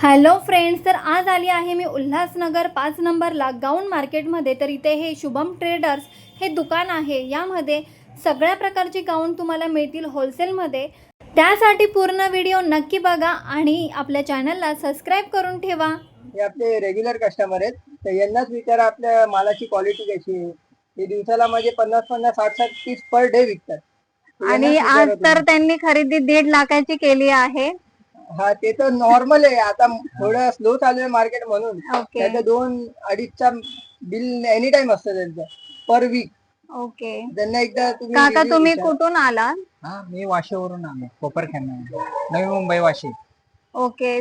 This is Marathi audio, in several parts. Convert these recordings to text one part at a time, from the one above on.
हॅलो फ्रेंड्स, तर आज आली आहे मी उल्हासनगर 5 नंबरला गाऊन मार्केटमध्ये. तर इथे हे शुभम ट्रेडर्स हे दुकान आहे. यामध्ये सगळ्या प्रकारची गाऊन तुम्हाला मिळतील होलसेलमध्ये. त्यासाठी पूर्ण व्हिडिओ नक्की बघा आणि आपल्या चॅनलला सबस्क्राईब करून ठेवा. हे आपले रेग्युलर कस्टमर आहेत, तर यांनाच विचारा आपल्या मालाची क्वालिटी कशी आहे. हे दिवसाला म्हणजे 50-50, 60-60 पीस पर डे विकतात. आणि आज तर त्यांनी खरेदी 1.5 लाखाची केली आहे. हा, ते तर नॉर्मल आहे. आता थोडं स्लो चालू आहे मार्केट म्हणून. ओके त्याचं 2-2.5चा बिल एनी टाइम असतं त्यांचं पर वीक. ओके. त्यांना एकदा काका तुम्ही कुठून आला? हा, मी वाशीवरून आलो, कोपरखेरणा, नवी मुंबई, वाशी. ओके.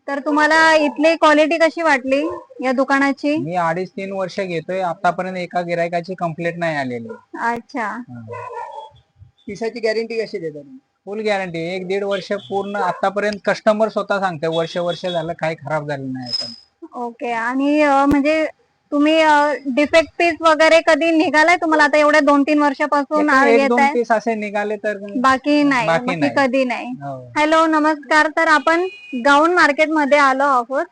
तर तुम्हाला इथली क्वालिटी कशी वाटली या दुकानाची? मी 2.5-3 वर्ष घेतोय, आतापर्यंत एका गिरायकाची कंप्लेंट नाही आलेली. अच्छा. पिसाची गॅरंटी कशी देतात? फुल गॅरंटी, 1-1.5 वर्ष पूर्ण. आतापर्यंत कस्टमर स्वतः सांगते वर्ष झालं काही खराब झालं नाही. ओके. आणि म्हणजे तुम्ही डिफेक्ट पीस वगैरे कधी निघालाय तुम्हाला आता एवढ्या 2-3 वर्षापासून येत 1-2 आहे? पीस असे निघाले तर बाकी नाही, कधी नाही. हॅलो, नमस्कार. तर आपण गाऊन मार्केट मध्ये आलो आहोत,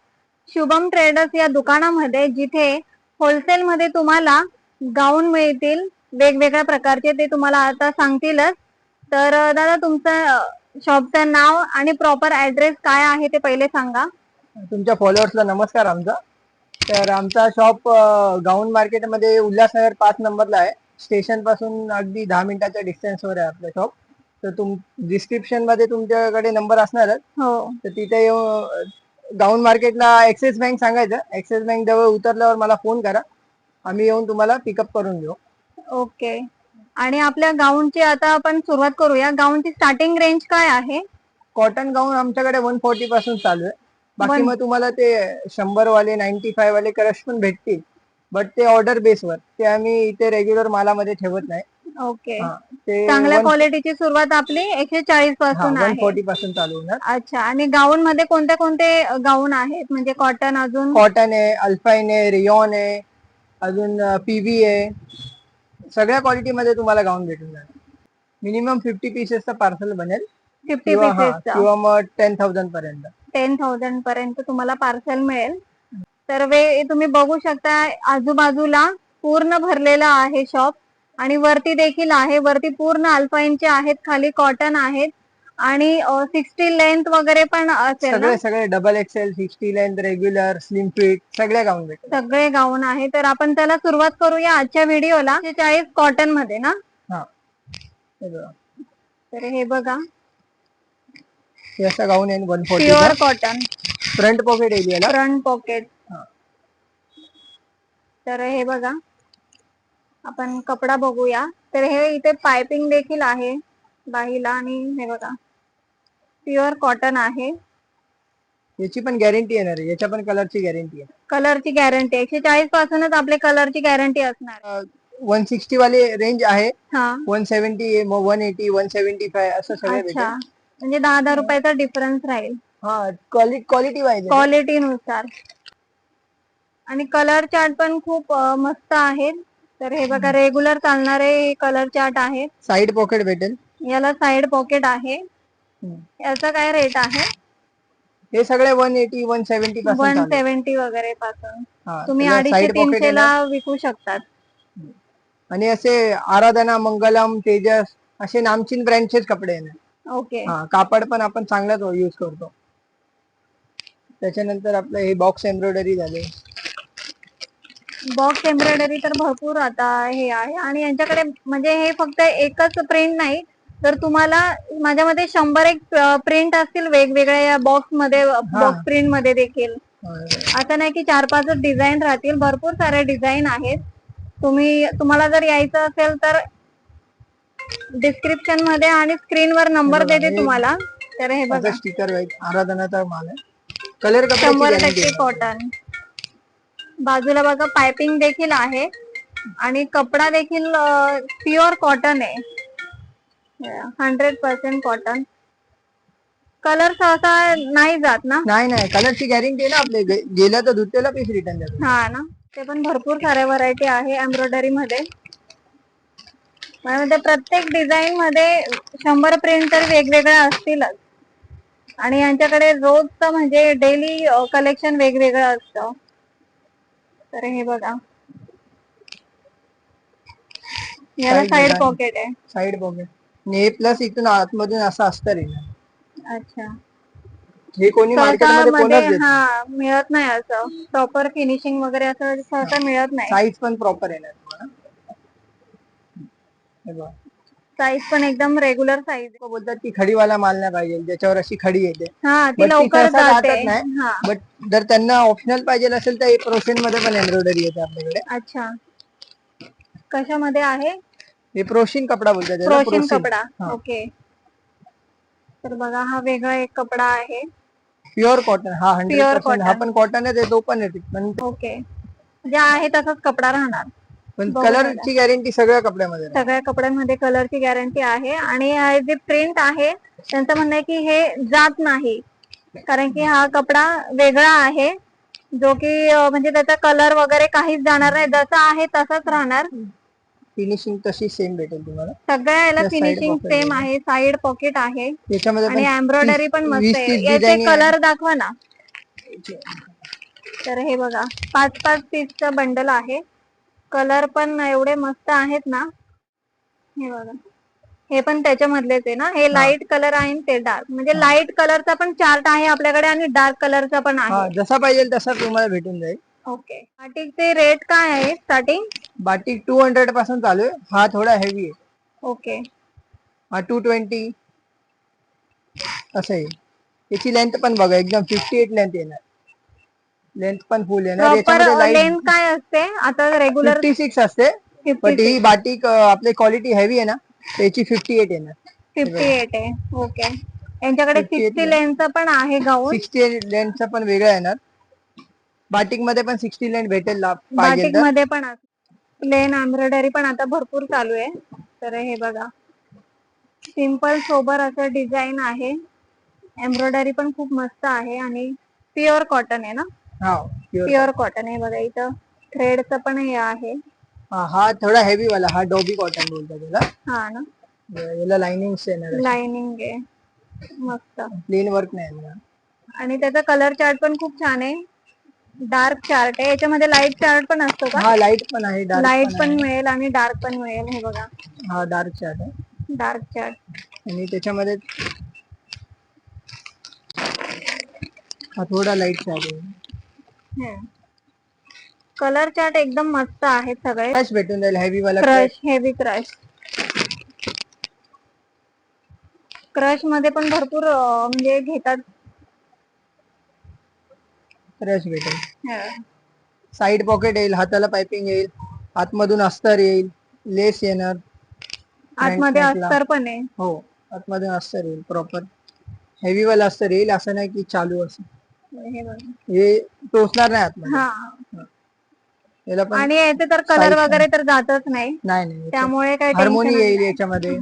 शुभम ट्रेडर्स या दुकानामध्ये, जिथे होलसेल मध्ये तुम्हाला गाऊन मिळतील वेगवेगळ्या प्रकारचे. ते तुम्हाला आता सांगतीलच. तर दादा, तुमचं शॉपचं नाव आणि प्रॉपर ऍड्रेस काय आहे ते पहिले सांगा. तुमच्या फॉलोअर्सला नमस्कार आमचा. तर आमचा शॉप गाऊन मार्केटमध्ये उल्हासनगर 5 नंबरला आहे. स्टेशन पासून अगदी 10 मिनिटाच्या डिस्टन्सवर आहे आपलं शॉप. तर डिस्क्रिप्शन मध्ये तुमच्याकडे नंबर असणारच. हो. तर तिथे गाऊन मार्केटला ऍक्सिस बँक सांगायचं. ऍक्सिस बँक जवळ उतरल्यावर मला फोन करा, आम्ही येऊन तुम्हाला पिकअप करून घेऊ. ओके. आणि आपल्या गाऊनची आता आपण सुरुवात करूया. गाऊनची स्टार्टिंग रेंज काय आहे? कॉटन गाऊन आमच्याकडे 140 पासून चालू आहे. बाकी मग तुम्हाला ते 100 वाले, 95 वाले क्रश पण भेटतील, बट ते ऑर्डर बेसवर. ते आम्ही इथे रेग्युलर मालामध्ये ठेवत नाही. ओके. ते चांगल्या क्वालिटीची सुरुवात आपली 140 पासून आहे. 140 पासून चालू होणार. अच्छा. आणि गाऊन मध्ये कोणते कोणते गाऊन आहेत? म्हणजे कॉटन, अजून कॉटन आहे, अल्पाईन आहे, रियॉन आहे, अजून पीव्ही आहे. सगळ्या क्वालिटी मध्ये तुम्हाला गाऊन भेटून जाणार. मिनिमम 50 पीसेसचा पार्सल बनेल 50 पीसेस किंवा मग 10,000 पर्यंत. 10,000 पर्यंत तुम्हाला पार्सल मिळेल. तर तुम्ही बघू शकता, आजूबाजूला पूर्ण भरलेला आहे शॉप. आणि वरती देखील आहे. वरती पूर्ण अल्पाईनचे आहेत, खाली कॉटन आहेत. आणि 60 लेंथ वगैरे पण असेल ना? सगळे double XL, 60 length, regular, slim fit, सगळे गाऊन भेटतील. सगळे गाऊन आहे. तर आपण त्याला सुरुवात करूया आजच्या व्हिडिओला. 40 कॉटन मध्ये ना? तर हे बघा, असा गाऊन आहे 140 प्युअर कॉटन, फ्रंट पॉकेट एरियाला. Front pocket. तर हे बघा, आपण कपडा बघूया. तर हे इथे पाइपिंग देखील आहे बाहीला. आणि हे बघा, प्युअर कॉटन आहे. याची पण गॅरंटी येणार आहे, याच्या पण कलरची गॅरंटी आहे. कलरची गॅरंटी 140 पासूनच आपले कलरची गॅरंटी असणार. 160 वाले रेंज आहे, हा. 170, 180, 175 असं सगळे भेटेल. अच्छा. म्हणजे 10,000 रुपयाचा डिफरन्स राहील. हा, क्वालिटी वाईज, क्वालिटीनुसार. आणि कलर चार्ट पण खूप मस्त आहेत. तर हे बघा, रेग्युलर चालणारे कलर चार्ट आहेत. साइड पॉकेट भेटेल. याला साइड पॉकेट आहे. याचा काय रेट आहे? हे सगळे 180, 170 पासून 170 वगैरे पासून तुम्ही त्याला 250-300 ला विकू शकतात. आणि असे आराधना, मंगलम, तेजस असे नामचीन ब्रँडचेच कपडे येणार. ओके. कापड पण आपण चांगलाच यूज करतो. त्याच्यानंतर आपलं हे बॉक्स एम्ब्रॉयडरी झाले. बॉक्स एम्ब्रॉयडरी तर भरपूर आता हे आहे. आणि यांच्याकडे म्हणजे हे फक्त एकच प्रिंट नाही, तर तुम्हाला माझ्यामध्ये 100 प्रिंट असतील वेगवेगळ्या बॉक्स मध्ये, बॉक्स प्रिंट मध्ये देखील. असं नाही की 4-5 डिझाईन राहतील, भरपूर सारे डिझाईन आहेत. तुम्हाला जर यायचं असेल तर डिस्क्रिप्शन मध्ये आणि स्क्रीनवर नंबर देते तुम्हाला. तर हे बघा, स्टिकर आराधनाचा माल आहे. Colour 100% cotton. बाजूला बघा, पाइपिंग देखील आहे. आणि कपडा देखील प्युअर कॉटन आहे, 100% कॉटन. कलर सहसा नाही जात ना? नाही, कलरची गॅरंटी आहे ना. आपले गेला तर धुतलेला पीस रिटर्न देतो. हा ना. ते पण भरपूर साऱ्या व्हरायटी आहे एम्ब्रॉयडरी मध्ये. म्हणजे प्रत्येक डिझाईन मध्ये 100 प्रिंट तर वेगवेगळ्या असतीलच. आणि यांच्याकडे रोजचं म्हणजे डेली कलेक्शन वेगवेगळं असतं. तर हे बघा, याला साइड पॉकेट आहे. साइड पॉकेट हे प्लस इथून आतमधून असं अस्तर येणार. अच्छा, हे कोणी मार्केटमध्ये कोणाच देत हा मिळत नाही असं प्रॉपर फिनिशिंग वगैरे असं सहसा मिळत नाही. साईज पण प्रॉपर येणार तुम्हाला. हे बघा, साईज पण एकदम रेग्युलर साईज. बोलतात की खडीवाला माल नाही पाहिजे ज्याच्यावर अशी खडी येते. हा, ती But लवकर सहसा जाते. राहतच नाही. बट जर त्यांना ऑप्शनल पाहिजे असेल तर प्रोशन मध्ये पण एम्ब्रॉयडरी येते आपल्याकडे. अच्छा, कशामध्ये आहे? हे प्रोशिन कपडा बोलतात त्याला. प्रोशिन कपडा. ओके. तर बघा, हा वेगळा एक कपडा आहे. Pure cotton. हा 100%. cotton. हा पण कॉटनच आहे, तो पण येते पण. ओके, जे आहे तसाच कपडा राहणार. पण कलरची गॅरंटी सगळ्या कपड्यामध्ये. सगळ्या कपड्यांमध्ये कलरची गॅरंटी आहे. आणि जे प्रिंट आहे त्यांचं म्हणणं आहे की हे जात नाही, कारण की हा कपडा वेगळा आहे, जो की म्हणजे त्याचा कलर वगैरे काहीच जाणार नाही, जसा आहे तसाच राहणार. फिनिशिंग तशी सेम भेटेल तुम्हाला. सगळ्या याला फिनिशिंग सेम आहे. साइड पॉकेट आहे त्याच्यामध्ये आणि एम्ब्रॉयडरी पण मस्त आहे. 20-30 याचे डिझाईन कलर दाखवा ना. तर हे बघा, 5-5 पीसचं बंडल आहे. कलर पण एवढे मस्त आहेत ना. हे बघा, हे पण त्याच्यामधलेच आहे ना. हे लाईट कलर आहे आणि ते डार्क, म्हणजे लाईट कलरचा पण चार्ट आहे आपल्याकडे आणि डार्क कलरचा पण आहे. जसा पाहिजे तसा तुम्हाला भेटून जाईल. ओके. बाटिकचे रेट काय आहे स्टार्टिंग? बाटिक 200 पासून चालू आहे. हा थोडा हेवी आहे. ओके. हा 220 असं आहे. याची लेंथ पण बघा, एकदम 58 लेंथ येणार. लेंथ पण फुल येणार. याच्यामध्ये लेंथ काय असते आता? रेग्युलर 56 असते. पण ही बाटिक आपली क्वालिटी हेवी आहे ना, त्याची 58 येणार. 58 आहे. ओके. यांच्याकडे 60 लेंथचा पण आहे गाऊन. 60 लेंथचा पण वेगळा येणार. बाटिक मध्ये पण 60 लेंथ भेटेल पाहिजे बाटिक मध्ये पण प्लेन एम्ब्रॉयडरी पण आता भरपूर चालू आहे. तर हे बघा, सिंपल सोबर असं डिझाईन आहे. एम्ब्रॉयडरी पण खूप मस्त आहे आणि प्युअर कॉटन आहे ना. प्युअर कॉटन आहे. बघा, इथं थ्रेडचं पण हे आहे. हा थोडा हेवी वाला, हा डॉबी कॉटन बोलतात त्याला. हा ना, याला लाइनिंग येणार. लाइनिंग आहे मस्त. प्लेन वर्क नाही येणार. आणि त्याचा कलर चार्ट पण खूप छान आहे. डार्क चार्ट आहे. याच्यामध्ये लाईट चार्ट पण असतो का? हा, लाईट पण आहे, लाईट पण मिळेल आणि डार्क पण मिळेल. हे बघा, हा डार्क चार्ट आहे. Dark chart. आणि त्याच्यामध्ये हा थोडा लाईट चार्ट आहे. कलर चार्ट एकदम मस्त आहे सगळे. क्रश भेटून जाईल, हेवी वाला क्रश, हेवी क्रश. क्रश मध्ये पण भरपूर म्हणजे घेतात. क्रश भेटेल. साइड पॉकेट येईल, हाताला पाइपिंग येईल, आतमधून अस्तर येईल, लेस येणार. आतमध्ये अस्तर पण आहे. हो, आतमधून अस्तर येईल प्रॉपर. हेवी वाला अस्तर येईल, असं नाही की चालू असं. हे टोचणार नाही आतमध्ये. आणि याचे तर कलर वगैरे तर जातच नाही. नाही, त्यामुळे काय हार्मोनी येईल याच्यामध्ये.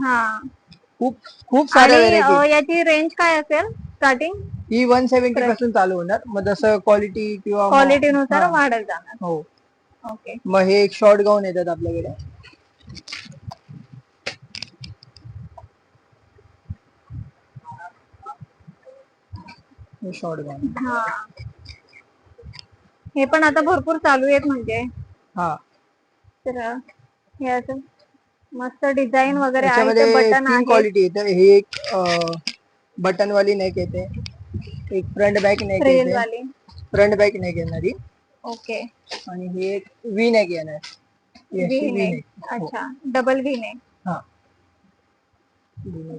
खूप खूप आणि सारे. याची रेंज काय असेल स्टार्टिंग? ही 170 पासून चालू होणार. मग जसं क्वालिटी किंवा क्वालिटीनुसार वाढत जाणार. हो. ओके. मग हे एक शॉर्ट गाऊन येतात आपल्याकडे. शॉर्ट गाऊन. हे पण आता भरपूर चालू आहेत म्हणजे. तर हे असं मस्त डिझाईन वगैरे आहे. बटन आहे. क्वालिटी येते. हे एक बटन वाली नेक येते, एक फ्रंट बॅक नेक येते. फ्रंट बॅक नेक येणारी. ओके. आणि हे एक व्ही नेक येणार. V neck. अच्छा, डबल व्ही नेक.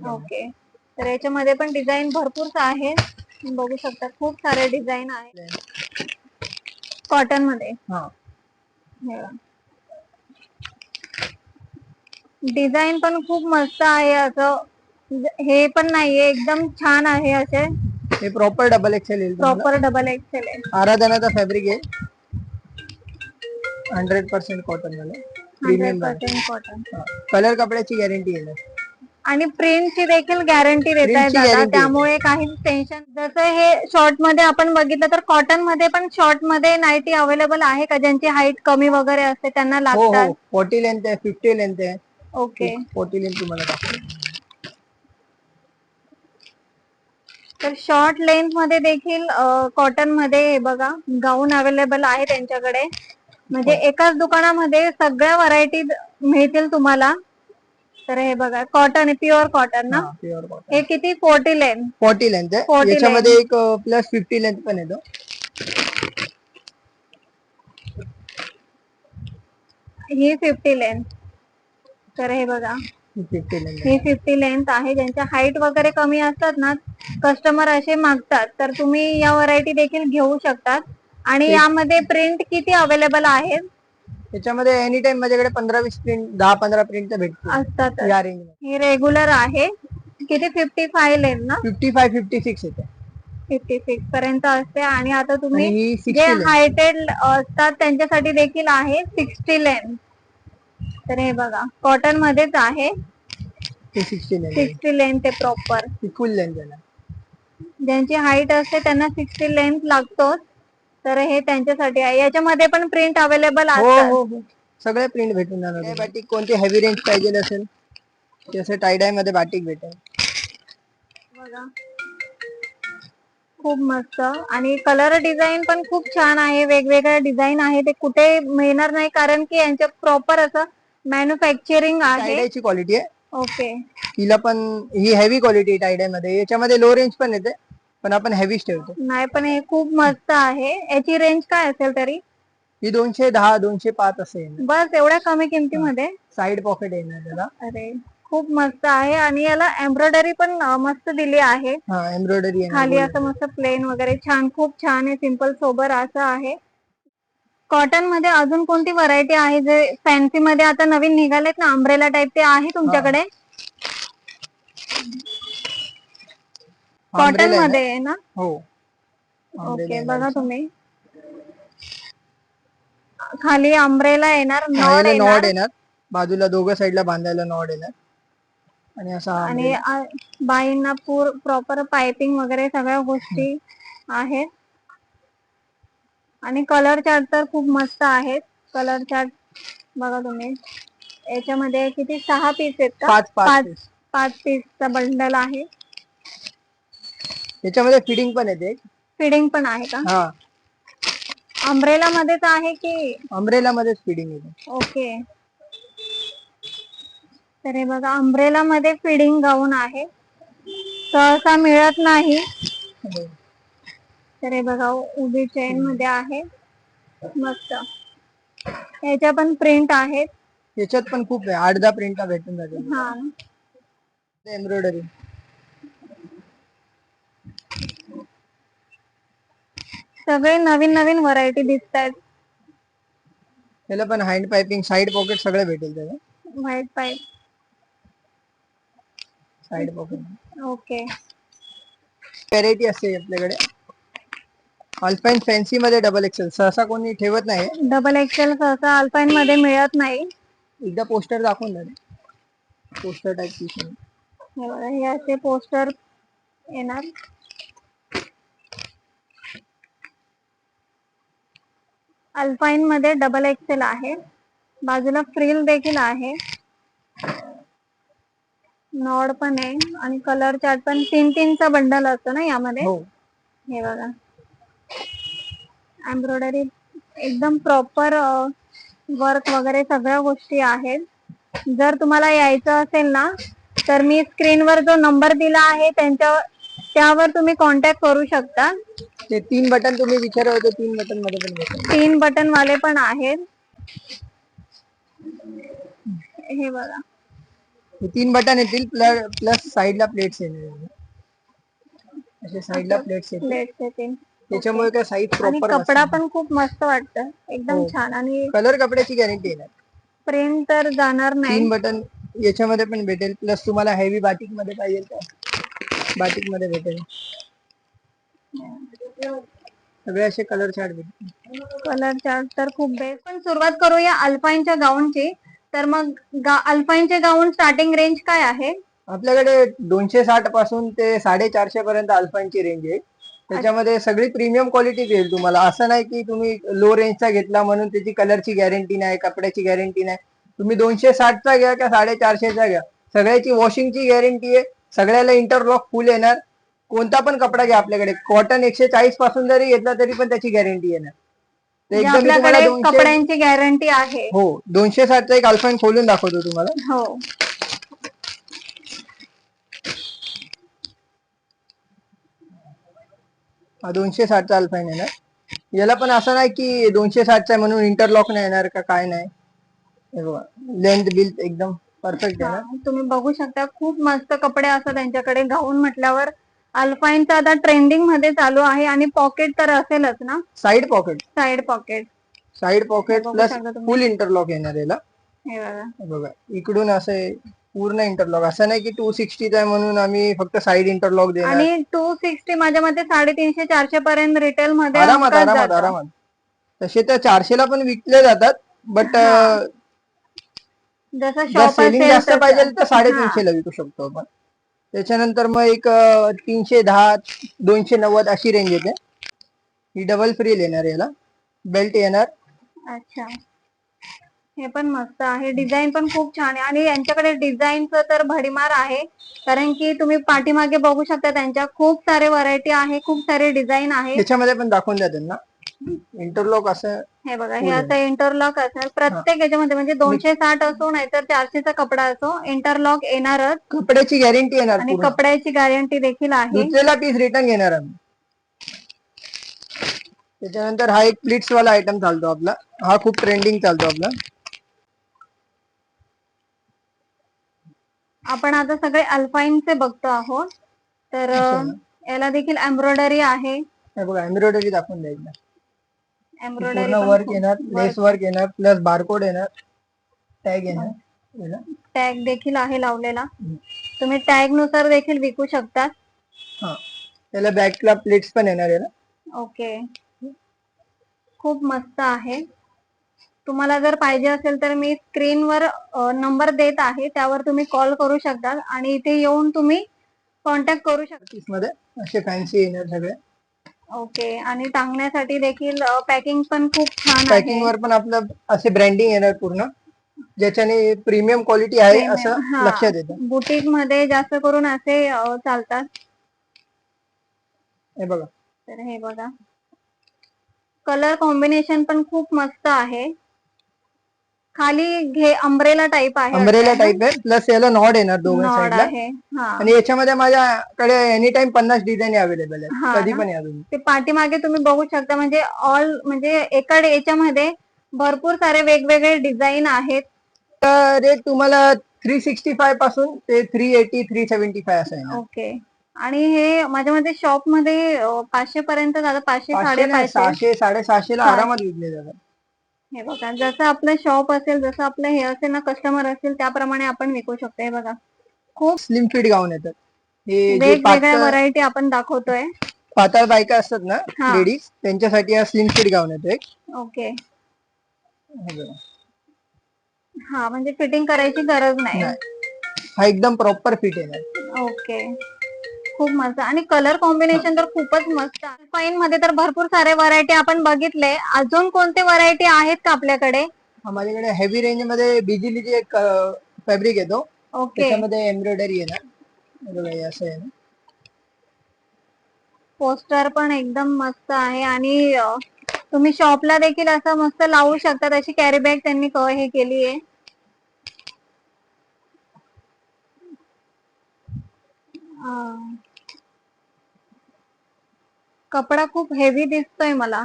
ओके. तर याच्यामध्ये पण डिझाईन भरपूर आहे. बघू शकता, खूप सारे डिझाईन आहेत कॉटन मध्ये. डिझाईन पण खूप मस्त आहे. असं हे पण नाहीये, एकदम छान आहे असे. हे प्रॉपर डबल एक्सेल येईल. प्रॉपर डबल एक्सेल आहे. आराधनाचा फॅब्रिक आहे. 100% कॉटन वाला. Premium 100% cotton. कलर कपड्याची गॅरंटी येणार. आणि प्रिंटची देखील गॅरंटी देतायत दादा, त्यामुळे काहीच टेन्शन. जसं हे शॉर्ट मध्ये आपण बघितलं तर कॉटन मध्ये पण शॉर्ट मध्ये नाईटी अवेलेबल आहे का? ज्यांची हाईट कमी वगैरे असते त्यांना लागतात. 40 लेंथ आहे, 50 लेंथ आहे. ओके. 40 लेंथ तुम्हाला दाखवतो. तर शॉर्ट लेंथ मध्ये देखील कॉटन मध्ये हे बघा गाऊन अवेलेबल आहे त्यांच्याकडे. म्हणजे एकाच दुकानामध्ये सगळ्या व्हरायटी मिळतील तुम्हाला. तर हे बघा कॉटन, प्युअर कॉटन ना. Pure cotton. हे किती 40 लेंथ. 40 लेंथ आहे. 40 याच्यामध्ये एक प्लस 50 लेंथ पण येतो. ही 50 लेंथ. तर हे बघा 50 लेंथ. ही 50 लेंथ आहे. ज्यांच्या हाईट वगैरे कमी असतात ना, कस्टमर असे मागतात, तर तुम्ही या व्हरायटी देखील घेऊ शकतात. आणि यामध्ये प्रिंट किती अवेलेबल आहेत? याच्यामध्ये एनी टाइम माझ्याकडे 15-20 प्रिंट, 10-15 प्रिंट भेटतात असतात. या रेंज मध्ये. हे रेग्युलर आहे. किती 55 लेंथ ना. 55-56 येते. 56 पर्यंत असते. आणि आता आणि तुम्ही ही जे 60 लेंथ. हायटेड असतात त्यांच्यासाठी देखील आहे 60 लेंथ. तर हे बघा कॉटन मध्येच आहे. ही 60 लेंथ. 60 लेंथ आहे प्रॉपर. ही फुल लेंथ आहे. ज्यांची हाईट असते त्यांना 60 लेंथ लागतोच. तर हे त्यांच्यासाठी आहे. याच्यामध्ये पण प्रिंट अवेलेबल हो असतात. हो हो, सगळे प्रिंट भेटून जाणार. बाटिक कोणती हेवी रेंज पाहिजे असेल तसे टाय डाय मध्ये बाटिक भेटेल. बघा खूप मस्त. आणि कलर डिझाईन पण खूप छान आहे. वेगवेगळ्या डिझाईन आहे, ते कुठे मिळणार नाही कारण की यांच्या प्रॉपर असं मॅन्युफॅक्चरिंग आहे. टाय डायची क्वालिटी आहे. ओके. हिला पण ही हेवी क्वालिटी टाय डाय मध्ये. याच्यामध्ये लो रेंज पण येते, पण आपण हेवीच ठेवतो. नाही पण हे खूप मस्त आहे. याची रेंज काय असेल तरी? ही 210-205 असेल. बस एवढ्या कमी किमतीमध्ये. साइड पॉकेट येणार त्याला. अरे खूप मस्त आहे. आणि याला एम्ब्रॉयडरी पण मस्त दिली आहे. एम्ब्रॉयडरी खाली असं मस्त प्लेन वगैरे छान, खूप छान आहे. सिंपल सोबर असं आहे. कॉटन मध्ये अजून कोणती व्हरायटी आहे जे फॅन्सी मध्ये आता नवीन निघालेत ना, अम्ब्रेला टाइप, ते आहे तुमच्याकडे? कॉटन मध्ये आहे ना. हो. ओके. बघा तुम्ही खाली अम्ब्रेला येणार, नॉड येणार, बाजूला दोघं साईडला बांधायला नॉड येणार. आणि असा आणि बाईंना प्रॉपर पाइपिंग वगैरे सगळ्या गोष्टी आहेत. आणि कलर चार्ट तर खूप मस्त आहेत. कलर चार्ट बघा तुम्ही. याच्यामध्ये किती 6 पीस आहेत का? 5 पीसचा बंडल आहे. याच्यामध्ये फिडिंग पण येते. फिडिंग पण आहे का? हा. अम्ब्रेला मध्येच आहे की? अम्ब्रेला मध्येच फिडिंग येते. ओके. तर हे बघा अम्ब्रेला मध्ये फिडिंग गाऊन आहे. सहसा मिळत नाही. तर हे बघा उभी चेन मध्ये आहे. मस्त. याच्या पण प्रिंट आहेत. याच्यात पण खूप आहे. 8-10 प्रिंट भेटून जाते. हा. एम्ब्रॉयडरी. सगळे नवीन नवीन व्हरायटी दिसत आहेत. त्याला पण हँड पाइपिंग, साइड पॉकेट सगळं भेटेल त्याला. White pipe. Side pocket. Okay. Variety असते आपल्याकडे. अल्पाईन फॅन्सी मध्ये डबल एक्सेल सहसा कोणी ठेवत नाही. डबल एक्सेल सहसा अल्पाईन मध्ये मिळत नाही. एकदा पोस्टर दाखवून द्या. Poster type piece. हे बघा हे असे पोस्टर येणार. अल्पाईन मध्ये डबल एक्सेल आहे. बाजूला फ्रिल देखील आहे. नॉड पण आहे. आणि कलर चार्ट पण 3-3चा बंडल असतो ना यामध्ये. हे बघा एम्ब्रॉयडरी एकदम प्रॉपर वर्क वगैरे सगळ्या गोष्टी आहेत. जर तुम्हाला यायचं असेल ना, तर मी स्क्रीनवर जो नंबर दिला आहे त्यावर तुम्ही कॉन्टॅक्ट करू शकता. ते 3 बटन तुम्ही विचारत होते, 3 बटन मध्ये पण भेटेल. 3 बटन वाले पण आहेत. हे बघा 3 बटन येतील, प्लस साईडला प्लेट्स येणार. असे साईडला प्लेट्स येतील. त्याच्यामुळे काय साईज आणि प्रॉपर. कपडा पण खूप मस्त वाटतं. एकदम छान. आणि कलर कपड्याची गॅरंटी येणार. प्रिंट तर जाणार नाही. 3 बटन याच्यामध्ये पण भेटेल. प्लस तुम्हाला हेवी बाटिक मध्ये पाहिजे तर बाटिक मध्ये भेटेल. सगळे असे कलर चार्ट भेटेल. कलर चार्ट तर खूप बेस्ट. पण सुरुवात करूया अल्पाईनच्या गाऊनची. तर मग अल्पाईनचे गाऊन स्टार्टिंग रेंज काय आहे? आपल्याकडे 260 पासून ते 450 पर्यंत अल्पाईनची रेंज आहे. त्याच्यामध्ये सगळी प्रीमियम क्वालिटी येईल तुम्हाला. असं नाही की तुम्ही लो रेंजचा घेतला म्हणून त्याची कलरची गॅरंटी नाही, कपड्याची गॅरंटी नाही. तुम्ही 260चा घ्या का 450चा घ्या, सगळ्याची वॉशिंगची गॅरंटी आहे. सगळ्याला इंटरलॉक फुल येणार. कोणता पण कपडा घ्या आपल्याकडे, कॉटन 140 पासून जरी घेतला तरी पण त्याची गॅरंटी येणार. तर म्हणजे एकदम मी तुम्हाला आपल्याकडे 200, कपड्यांची गॅरंटी आहे. हो 260चा एक अल्फाईन खोलून दाखवतो तुम्हाला. हो, हा 260चा अल्फाईन येणार. याला पण असं नाही की 260चा आहे म्हणून इंटरलॉक नाही येणार का काय नाही. हे बघा लेंथ बिल एकदम परफेक्ट हा, येणार. तुम्ही बघू शकता खूप मस्त कपडे असतात त्यांच्याकडे. गाऊन म्हटल्यावर अल्फाईनचा आता ट्रेंडिंग मध्ये चालू आहे. आणि पॉकेट तर असेलच ना, side pocket, side pocket. Side pocket बघू प्लस शकता तुम्ही. फुल इंटरलॉक येणार याला. हे बघा, हे बघा इकडून असं आहे, पूर्ण इंटरलॉक. असं नाही की 260 आहे म्हणून आम्ही फक्त साइड इंटरलॉक देणार. आणि 260 माझ्या मते 350-400 पर्यंत रिटेल मध्ये आरामात अंकच आरामात जातं. आरामात. तसे तर 400ला पण विकले जातात, बट हा. जसं जर शॉप सेलिंग असेल जास्त पाहिजे तर तसं. हा, 350ला विकू शकतो आपण. त्याच्यानंतर मग एक 310, 290 अशी रेंज येते. ही डबल फ्रिल येणार, याला बेल्ट येणार. अच्छा, हे पण मस्त आहे. डिझाईन पण खूप छान आहे. आणि यांच्याकडे डिझाईनचं तर भडीमार आहे. कारण की तुम्ही पाठीमागे बघू शकता त्यांच्या खूप सारे व्हरायटी आहे, खूप सारे डिझाईन आहे. त्याच्यामध्ये पण दाखवून द्या त्यांना इंटरलॉक असं. हे बघा, हे असं इंटरलॉक असणार प्रत्येक याच्यामध्ये. म्हणजे 260 असो नाहीतर 400चा कपडा असो, इंटरलॉक येणारच. कपड्याची गॅरंटी येणार आणि पूर्ण. कपड्याची गॅरंटी देखील आहे. धुतलेला पीस रिटर्न घेणार आम्ही. त्याच्यानंतर हा एक प्लीट्स वाला आयटम चालतो आपला. हा खूप ट्रेंडिंग चालतो आपला. आपण आता सगळे अल्पाईनचे बघतो आहोत. तर याला देखील एम्ब्रॉयडरी आहे. हे बघा एम्ब्रॉयडरी दाखवून द्या एकदा. एम्ब्रॉयडरी पूर्ण पण वर्क खूप येणार, लेस वर्क येणार, प्लस बारकोड येणार, टॅग येणार. टॅग देखील आहे लावलेला. तुम्ही टॅग नुसार देखील विकू शकता. हा, त्याला बॅकला प्लेट्स पण येणार याला. ओके, खूप मस्त आहे. तुम्हाला जर पाहिजे असेल तर मी स्क्रीनवर नंबर देत आहे, त्यावर तुम्ही कॉल करू शकता आणि इथे येऊन तुम्ही कॉन्टॅक्ट करू शकता. पीस मध्ये असे फॅन्सी येणार सगळे. ओके, आणि टांगण्यासाठी देखील पॅकिंग पण खूप छान आहे. पॅकिंग वर पण आपलं असे ब्रँडिंग येणार पूर्ण, ज्याच्याने प्रीमियम क्वालिटी आहे असं लक्षात येतं. बुटीक मध्ये जास्त करून असे चालतात. हे बघा, तर हे बघा, कलर कॉम्बिनेशन पण खूप मस्त आहे. खाली घे अम्ब्रेला टाइप आहे. अम्ब्रेला टाइप आहे, प्लस याला नॉड येणार दोघांच्या नॉड साईडला. आहे. हा, आणि याच्यामध्ये माझ्याकडे एनी टाइम 50 डिझाईन अवेलेबल आहेत, हा कधी ना? पण या तुम्ही. ते पाठीमागे तुम्ही बघू शकता. म्हणजे म्हणजे एका याच्यामध्ये भरपूर सारे वेगवेगळे डिझाईन आहेत. रेट तुम्हाला 365 पासून ते 380, 375 असं आहे. ओके, आणि हे माझ्या मध्ये शॉप मध्ये 500 पर्यंत जातं. 500, 550. 600, 650 ला आरामात विकले जातात. हे बघा, जसं आपलं शॉप असेल, जसं आपलं हे असेल ना, कस्टमर असेल त्याप्रमाणे आपण विकू शकतो. हे बघा, खूप स्लिम फिट गाऊन येतात. हे जे वेगवेगळ्या व्हरायटी आपण दाखवतोय. पातळ बायका असतात ना हा. लेडीज, त्यांच्यासाठी हा स्लिम फिट गाऊन येतो एक. ओके, हे बघा. हा, म्हणजे फिटिंग करायची गरज नाही. हा एकदम प्रॉपर फिट येणार. ओके, खूप मस्त. आणि कलर कॉम्बिनेशन तर खूपच मस्त आहे. फाईन मध्ये तर भरपूर सारे व्हरायटी आपण बघितले. अजून कोणते व्हरायटी आहेत का आपल्याकडे? माझ्याकडे हेवी रेंज मध्ये बिजिलीची एक फॅब्रिक येतो. ओके, त्याच्यामध्ये एम्ब्रॉयडरी येणार. हे बघा, हे असं आहे. पोस्टर पण एकदम मस्त आहे. आणि तुम्ही शॉपला देखील असं मस्त लावू शकता. अशी कॅरी बॅग त्यांनी हे केली आहे. कपडा खूप हेवी दिसतोय मला.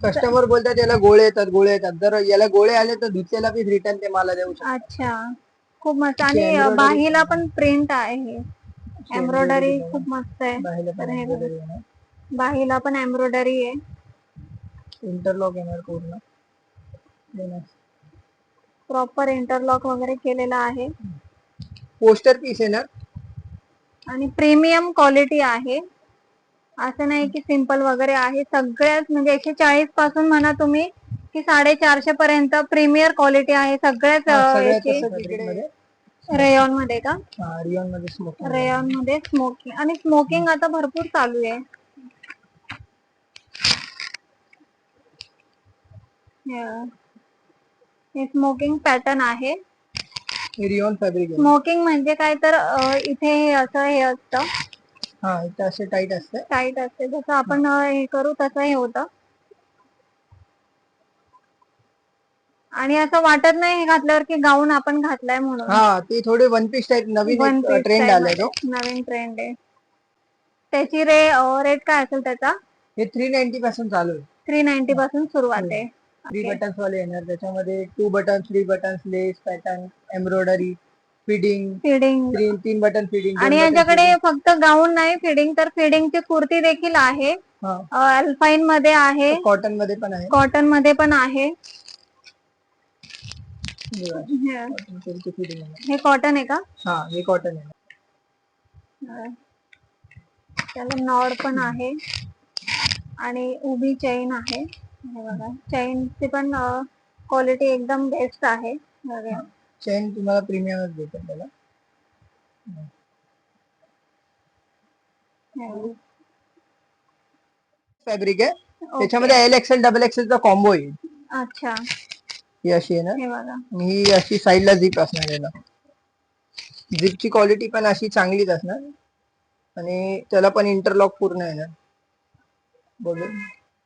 कस्टमर बोलतात याला गोळे येतात, गोळे येतात. जर याला गोळे आले तर धुतलेला पीस रिटर्न ते मला देऊ शकतात. अच्छा, खूप मस्त. अशी आणि embroidery बाहीला पण प्रिंट आहे. अशी एम्ब्रॉयडरी embroidery खूप मस्त आहे. बाहेर पण तर हे बघा, embroidery येणार. बाहीला पण एम्ब्रॉयडरी आहे. इंटरलॉक येणार पूर्ण. प्रॉपर इंटरलॉक वगैरे केलेला आहे. पोस्टर पीस येणार. आणि प्रीमियम क्वालिटी आहे. असं नाही की सिंपल वगैरे आहे. सगळ्यात म्हणजे 140 पासून म्हणा तुम्ही की 450 पर्यंत प्रीमियर क्वालिटी आहे सगळ्याच याची. रेयॉन मध्ये का? रेयॉन मध्ये स्मोकिंग. रेयॉन मध्ये स्मोकिंग. आणि स्मोकिंग आता भरपूर चालू आहे. हे स्मोकिंग पॅटर्न आहे. रिओन फॅब्रिक आहे. स्मोकिंग म्हणजे काय तर इथे हे असं हे असतं, हा इथं असे टाईट असते. टाईट असते, जसं आपण हे करू तसं हे होतं. आणि असं वाटत नाही हे घातल्यावर की गाऊन आपण घातलाय म्हणून. हा ते थोडे वन पीस टाईप नवीन वन पीस ट्रेंड आलाय तो. नवीन ट्रेंड आहे. त्याची रेट काय असेल त्याचा? हे 390 पासून चालू आहे. 390 पासून सुरुवात आहे. 3 बटन्स वाले येणार, त्याच्यामध्ये 2 button, 3 buttons, lace pattern, embroidery, fitting, fitting. 3 button fitting. आणि याच्याकडे फक्त गाऊन नाही, फिडिंग तर फिडिंगची कुर्ती देखील आहे. अल्पाईन मध्ये आहे, कॉटन मध्ये पण आहे. कॉटन मध्ये पण आहे. हे कॉटन आहे का? हा हे कॉटन आहे. त्याला नॉड पण आहे आणि उभी चेन आहे. हे बघा, चेनची पण क्वालिटी एकदम बेस्ट आहे. चेन तुम्हाला प्रीमियमच भेटेल त्याला. फॅब्रिक आहे, त्याच्यामध्ये एल एक्सेल डबल एक्सेल चा कॉम्बो आहे. अच्छा, ही अशी आहे ना, हे बघा, ही अशी साईडला झिप असणार आहे ना. झिपची क्वालिटी पण अशी चांगलीच असणार आणि त्याला पण इंटरलॉक पूर्ण येणार. बघू.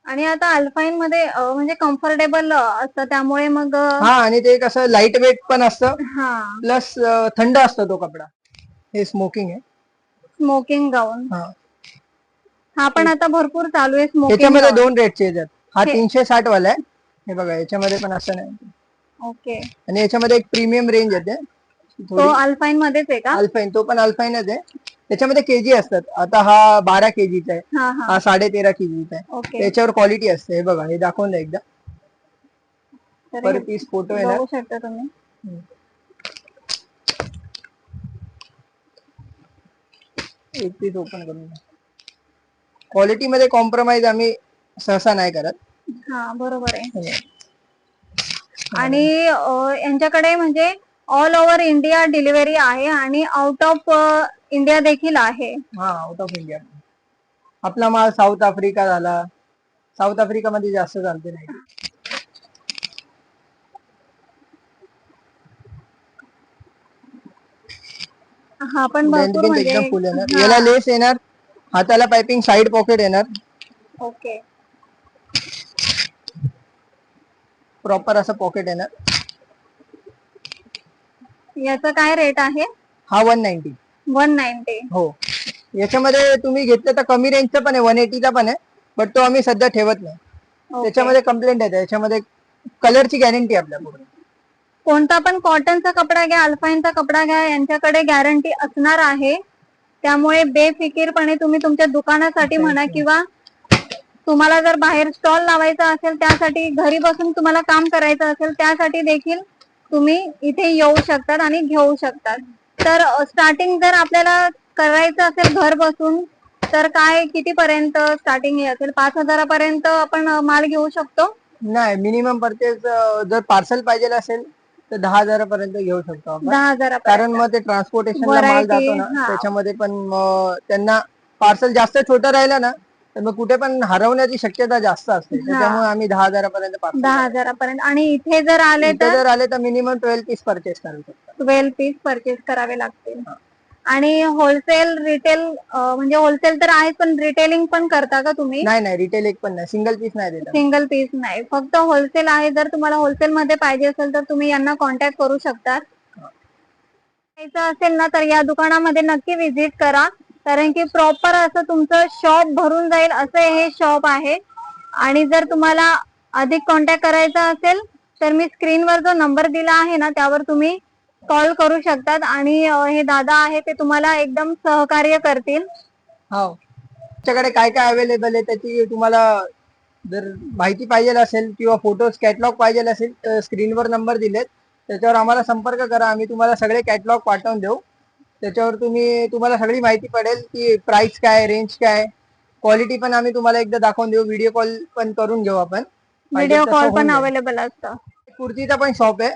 आणि आता अल्पाईन मध्ये म्हणजे कम्फर्टेबल असतं, त्यामुळे मग हा, आणि ते कसं लाईट वेट पण असतं, हा, प्लस थंड असतो तो कपडा. हे स्मोकिंग आहे, स्मोकिंग गाऊन. हा पण आता भरपूर चालू आहे स्मोकिंग. त्याच्यामध्ये 2 रेटचे येतात. हा 360 वाला आहे. हे बघा, याच्यामध्ये पण असं नाही. ओके. आणि याच्यामध्ये एक प्रीमियम रेंज येते. तो अल्पाईन मध्येच आहे का? अल्पाईन, तो पण अल्पाईनच आहे. त्याच्यामध्ये केजी असतात. आता हा 12 केजीचा आहे, हा 13.5 केजीचा आहे. त्याच्यावर क्वालिटी असते. हे बघा, हे दाखवून द्या एकदा. पर पीस फोटो आहे ना, बघू शकता तुम्ही. एक पीस ओपन करून. क्वालिटी मध्ये कॉम्प्रोमाइज आम्ही सहसा नाही करत. हा, बरोबर आहे. आणि यांच्याकडे म्हणजे ऑल ओव्हर इंडिया डिलिव्हरी आहे आणि आउट ऑफ इंडिया देखील आहे. हा, आउट ऑफ इंडिया. आपला माल साऊथ आफ्रिका झाला, साऊथ आफ्रिका मध्ये जास्त चालते नाही. हा पण भरपूर म्हणजे एकदम फुल येणार. याला लेस येणार, हाताला पाइपिंग, साइड पॉकेट येणार. ओके. प्रॉपर असं पॉकेट येणार. याचा काय रेट आहे? हा 190. 190. हो, याच्यामध्ये तुम्ही घेतलं तर कमी रेंजचा पण आहे, 180चा पण आहे, बट तो आम्ही सध्या ठेवत नाही. त्याच्यामध्ये कंप्लेंट आहे, याच्यामध्ये कलरची गॅरंटी आपल्याकडे. कोणता पण कॉटनचा कपडा घ्या, अल्पाईनचा कपडा घ्या, यांच्याकडे गॅरंटी असणार आहे. त्यामुळे बेफिकीरपणे तुम्ही तुमच्या दुकानासाठी म्हणा किंवा तुम्हाला जर बाहेर स्टॉल लावायचा असेल, त्यासाठी घरी बसून तुम्हाला काम करायचं असेल, त्यासाठी देखील तुम्ही इथे येऊ शकतात आणि घेऊ शकतात. तर स्टार्टिंग जर आपल्याला करायचं असेल घर बसून, तर काय कितीपर्यंत स्टार्टिंग हे असेल? 5,000 पर्यंत आपण माल घेऊ शकतो? नाही, मिनिमम परचेस जर पार्सल पाहिजे असेल तर 10,000 पर्यंत घेऊ शकतो आपण. 10,000. कारण मग ते ट्रान्सपोर्टेशनला माल जातो ना, त्याच्यामध्ये पण त्यांना पार्सल जास्त छोटं राहिलं ना, तर मग कुठे पण हरवण्याची शक्यता जास्त असते. त्याच्यामुळे आम्ही 10,000 पर्यंत 10,000 पर्यंत. आणि इथे जर आले तर मिनिमम 12 पीस परचेस करू शकतो. 12 पीस परचेस करावे लागतील. आणि होलसेल रिटेल म्हणजे होलसेल तर आहे, पण रिटेलिंग पण करता का तुम्ही? नाही, रिटेल एक पण नाही, सिंगल पीस नाही देत. सिंगल पीस नाही, फक्त होलसेल आहे. जर तुम्हाला होलसेल मध्ये पाहिजे असेल तर तुम्ही यांना कॉन्टॅक्ट करू शकता. असेल ना तर या दुकानामध्ये नक्की व्हिजिट करा, कारण की प्रॉपर असं तुमचं शॉप भरून जाईल असं हे शॉप आहे. आणि जर तुम्हाला अधिक कॉन्टॅक्ट करायचा असेल तर मी स्क्रीनवर जो नंबर दिला आहे ना, त्यावर तुम्ही कॉल करू शकतात आणि हे दादा आहे ते तुम्हाला एकदम सहकार्य करतील. हो, तुमच्याकडे काय काय अवेलेबल आहे त्याची तुम्हाला जर माहिती पाहिजे असेल किंवा फोटोज कॅटलॉग पाहिजे असेल तर स्क्रीनवर नंबर दिलेत, त्याच्यावर आम्हाला संपर्क करा. आम्ही तुम्हाला सगळे कॅटलॉग पाठवून देऊ. त्याच्यावर तुम्हाला सगळी माहिती पडेल की प्राइस काय, रेंज काय, क्वालिटी पण आम्ही तुम्हाला एकदा दाखवून देऊ. व्हिडिओ कॉल पण करून घेऊ आपण. व्हिडिओ कॉल पण अवेलेबल असतं. कुर्तीचा पण शॉप आहे.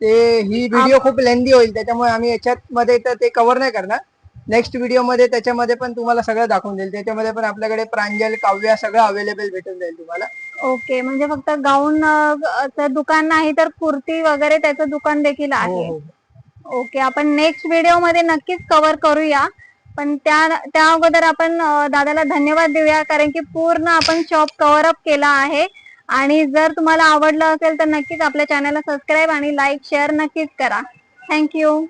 ही व्हिडिओ खूप लेंदी होईल, त्याच्यामुळे आम्ही याच्यात मध्ये तर ते कव्हर नाही करणार. नेक्स्ट व्हिडिओ मध्ये त्याच्यामध्ये पण तुम्हाला सगळं दाखवून देईल. त्याच्यामध्ये पण आपल्याकडे प्रांजल, काव्या सगळं अवेलेबल भेटून जाईल तुम्हाला. ओके, म्हणजे फक्त गाऊन दुकान नाही तर कुर्ती वगैरे त्याचं दुकान देखील आहे. ओके, आपण नेक्स्ट व्हिडिओ मध्ये नक्कीच कव्हर करूया. पण त्या अगोदर आपण दादाला धन्यवाद देऊया, कारण की पूर्ण आपण शॉप कव्हर अप केला आहे. आणि जर तुम्हाला आवडलं असेल तर नक्कीच आपल्या चॅनलला सबस्क्राईब आणि लाईक शेअर नक्कीच करा. थँक्यू.